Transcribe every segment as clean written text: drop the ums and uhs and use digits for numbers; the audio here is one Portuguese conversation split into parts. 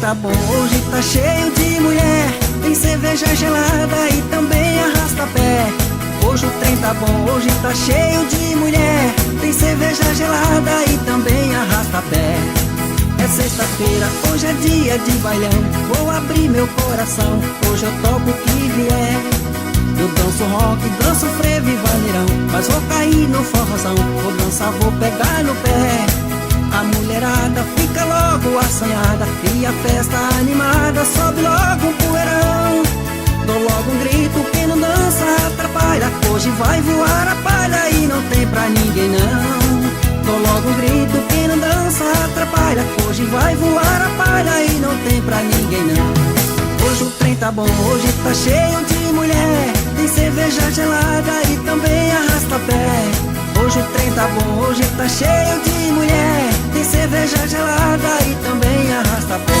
tá bom, hoje tá cheio de mulher. Tem cerveja gelada e também arrasta-pé. Hoje o trem tá bom, hoje tá cheio de mulher. Tem cerveja gelada e também arrasta-pé. É sexta-feira, hoje é dia de bailão. Vou abrir meu coração, hoje eu toco o que vier. Eu danço rock, danço frevo e vaneirão, mas vou cair no forrozão. Vou dançar, vou pegar no pé. A mulherada fica logo assanhada e a festa animada sobe logo um poeirão. Dou logo um grito, quem não dança atrapalha. Hoje vai voar a palha e não tem pra ninguém não. Dou logo um grito, quem não dança atrapalha. Hoje vai voar a palha e não tem pra ninguém não. Hoje o trem tá bom, hoje tá cheio de mulher. Tem cerveja gelada e também arrasta-pé. Hoje o trem tá bom, hoje tá cheio de mulher. Tem cerveja gelada e também arrasta-pé.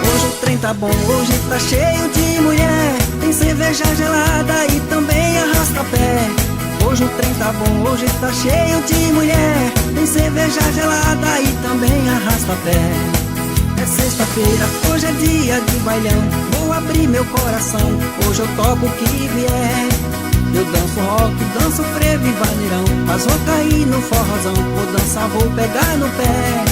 Hoje o trem tá bom, hoje tá cheio de mulher. Tem cerveja gelada e também arrasta-pé. Hoje o trem tá bom, hoje tá cheio de mulher. Tem cerveja gelada e também arrasta-pé. É sexta-feira, hoje é dia de bailão. Vou abrir meu coração, hoje eu toco o que vier. Eu danço rock, danço frevo e vaneirão, mas vou cair no forrozão. Vou dançar, vou pegar no pé.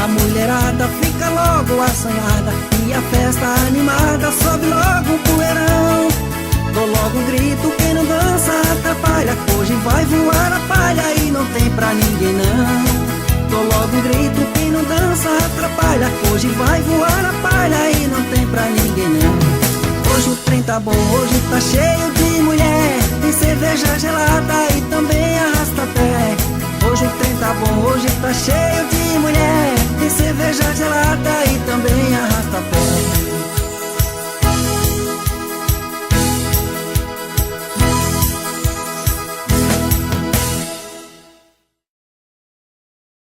A mulherada fica logo assanhada e a festa animada sobe logo o poeirão. Dou logo um grito, quem não dança atrapalha. Hoje vai voar a palha e não tem pra ninguém não. Dou logo um grito, quem não dança atrapalha. Hoje vai voar a palha e não tem pra ninguém não. Hoje o trem tá bom, hoje tá cheio de mulher. Tem cerveja gelada e também arrasta-pé. Hoje o trem tá bom, hoje tá cheio